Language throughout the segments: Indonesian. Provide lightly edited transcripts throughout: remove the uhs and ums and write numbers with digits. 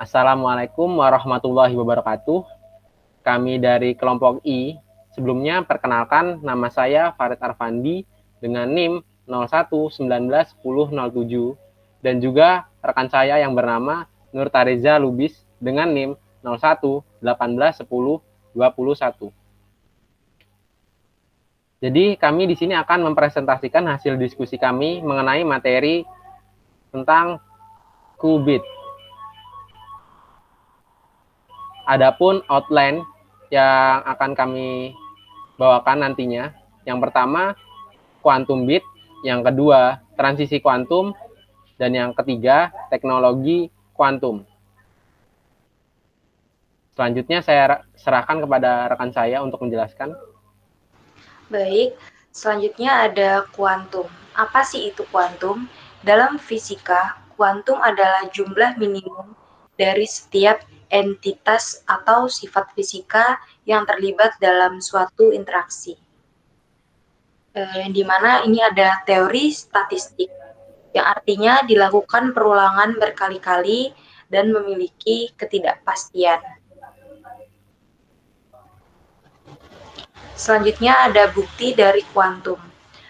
Assalamualaikum warahmatullahi wabarakatuh. Kami dari kelompok I. Sebelumnya perkenalkan, nama saya Farid Arfandi dengan NIM 01191007 dan juga rekan saya yang bernama Nur Tariza Lubis dengan NIM 01181021. Jadi kami di sini akan mempresentasikan hasil diskusi kami mengenai materi tentang qubit. Adapun outline yang akan kami bawakan nantinya, yang pertama quantum bit, yang kedua transisi kuantum, dan yang ketiga teknologi kuantum. Selanjutnya saya serahkan kepada rekan saya untuk menjelaskan. Baik, selanjutnya ada kuantum. Apa sih itu kuantum? Dalam fisika, kuantum adalah jumlah minimum dari setiap entitas atau sifat fisika yang terlibat dalam suatu interaksi. Di mana ini ada teori statistik, yang artinya dilakukan perulangan berkali-kali dan memiliki ketidakpastian. Selanjutnya ada bukti dari kuantum.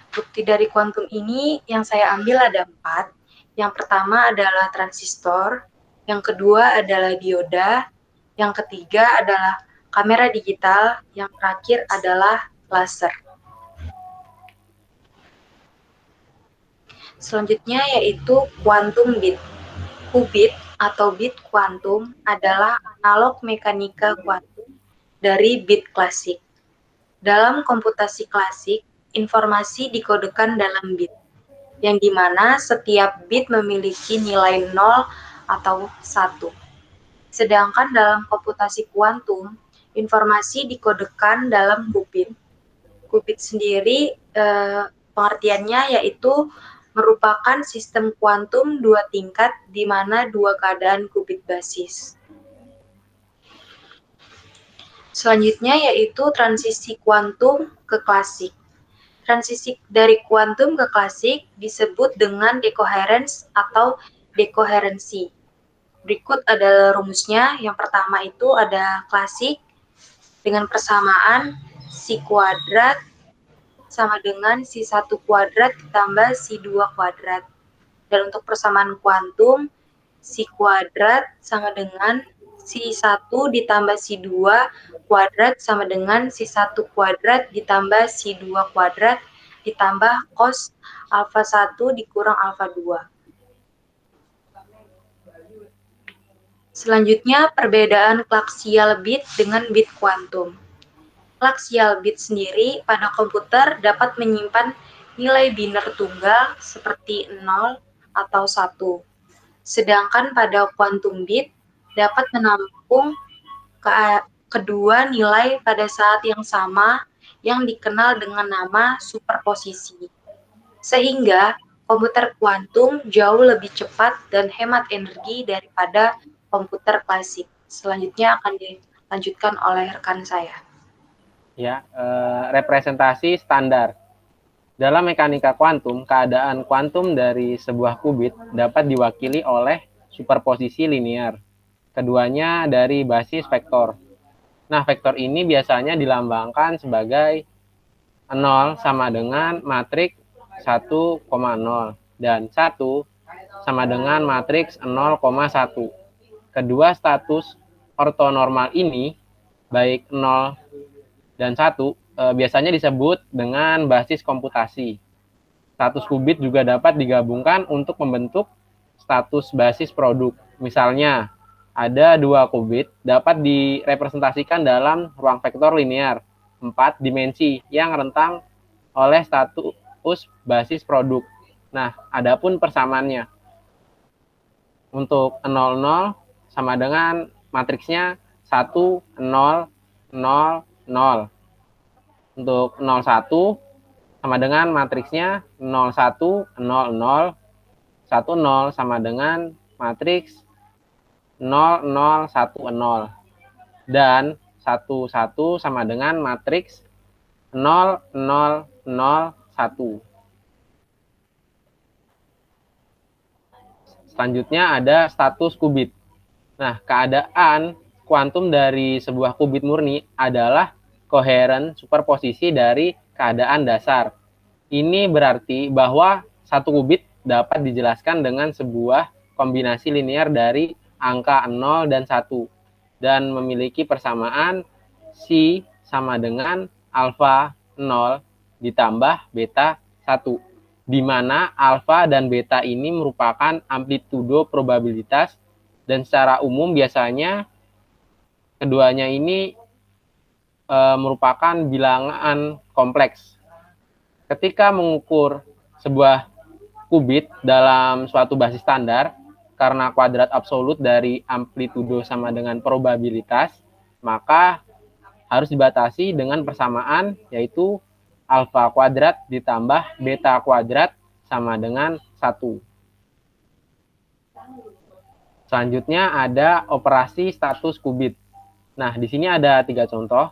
Bukti dari kuantum ini yang saya ambil ada 4. Yang pertama adalah transistor, yang kedua adalah dioda, yang ketiga adalah kamera digital, yang terakhir adalah laser. Selanjutnya yaitu quantum bit. Qubit atau bit kuantum adalah analog mekanika kuantum dari bit klasik. Dalam komputasi klasik, informasi dikodekan dalam bit, yang dimana setiap bit memiliki nilai 0 atau 1. Sedangkan dalam komputasi kuantum, informasi dikodekan dalam qubit. Qubit sendiri pengertiannya yaitu merupakan sistem kuantum 2 tingkat di mana 2 keadaan qubit basis. Selanjutnya yaitu transisi kuantum ke klasik. Transisi dari kuantum ke klasik disebut dengan decoherence atau dekoherensi. Berikut adalah rumusnya. Yang pertama itu ada klasik dengan persamaan si kuadrat sama dengan si 1 kuadrat ditambah si 2 kuadrat. Dan untuk persamaan kuantum, si kuadrat sama dengan si 1 ditambah si 2 kuadrat sama dengan si 1 kuadrat ditambah si 2 kuadrat ditambah cos alfa 1 dikurang alfa 2. Selanjutnya, perbedaan klaksial bit dengan bit kuantum. Klaksial bit sendiri pada komputer dapat menyimpan nilai biner tunggal seperti 0 atau 1. Sedangkan pada quantum bit dapat menampung kedua nilai pada saat yang sama yang dikenal dengan nama superposisi. Sehingga komputer kuantum jauh lebih cepat dan hemat energi daripada komputer klasik. Selanjutnya akan dilanjutkan oleh rekan saya. Ya, representasi standar. Dalam mekanika kuantum, keadaan kuantum dari sebuah qubit dapat diwakili oleh superposisi linear. Keduanya dari basis vektor. Nah, vektor ini biasanya dilambangkan sebagai 0 sama dengan matriks 1,0 dan 1 sama dengan matriks 0,1. Kedua status ortonormal ini, baik 0 dan 1, biasanya disebut dengan basis komputasi. Status qubit juga dapat digabungkan untuk membentuk status basis produk. Misalnya, ada 2 qubit dapat direpresentasikan dalam ruang vektor linear 4 dimensi yang rentang oleh status basis produk. Nah, adapun persamaannya. Untuk 00 sama dengan matriksnya 1, 0, 0, 0. Untuk 01 sama dengan matriksnya 01, 00, 10 sama dengan matriks 0010 dan 11 sama dengan matriks 0001. Selanjutnya ada status qubit. Nah, keadaan kuantum dari sebuah qubit murni adalah koheren superposisi dari keadaan dasar. Ini berarti bahwa satu qubit dapat dijelaskan dengan sebuah kombinasi linear dari angka 0 dan 1 dan memiliki persamaan psi sama dengan alfa 0 ditambah beta 1, di mana alfa dan beta ini merupakan amplitudo probabilitas dan secara umum biasanya keduanya ini merupakan bilangan kompleks. Ketika mengukur sebuah qubit dalam suatu basis standar, karena kuadrat absolut dari amplitudo sama dengan probabilitas, maka harus dibatasi dengan persamaan yaitu alfa kuadrat ditambah beta kuadrat sama dengan 1. Selanjutnya ada operasi status qubit. Nah, di sini ada 3 contoh.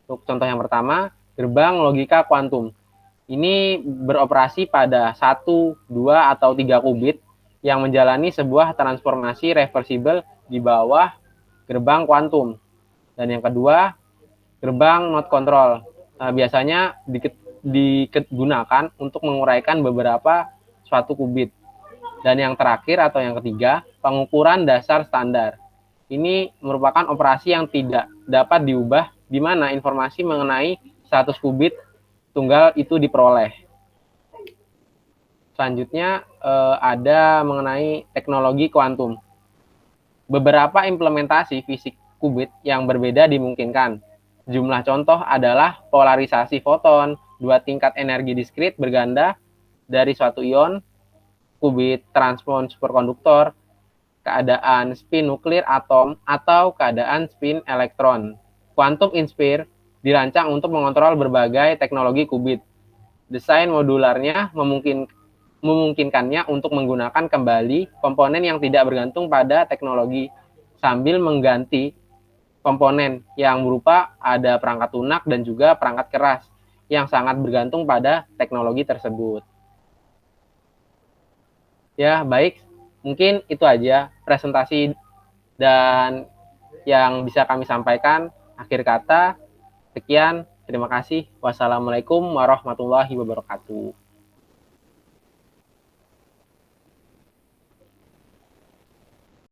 Untuk contoh yang pertama, gerbang logika kuantum. Ini beroperasi pada 1, 2, atau 3 qubit yang menjalani sebuah transformasi reversibel di bawah gerbang kuantum. Dan yang kedua, gerbang not control. Biasanya digunakan untuk menguraikan beberapa suatu qubit. Dan yang terakhir atau yang ketiga, pengukuran dasar standar. Ini merupakan operasi yang tidak dapat diubah, di mana informasi mengenai status qubit tunggal itu diperoleh. Selanjutnya ada mengenai teknologi kuantum. Beberapa implementasi fisik qubit yang berbeda dimungkinkan. Jumlah contoh adalah polarisasi foton, 2 tingkat energi diskrit berganda dari suatu ion, qubit transpon superkonduktor, keadaan spin nuklir atom, atau keadaan spin elektron. Quantum Inspire dirancang untuk mengontrol berbagai teknologi qubit. Desain modularnya memungkinkannya untuk menggunakan kembali komponen yang tidak bergantung pada teknologi sambil mengganti komponen yang berupa ada perangkat lunak dan juga perangkat keras yang sangat bergantung pada teknologi tersebut. Ya, baik. Mungkin itu aja presentasi dan yang bisa kami sampaikan. Akhir kata, sekian. Terima kasih. Wassalamualaikum warahmatullahi wabarakatuh.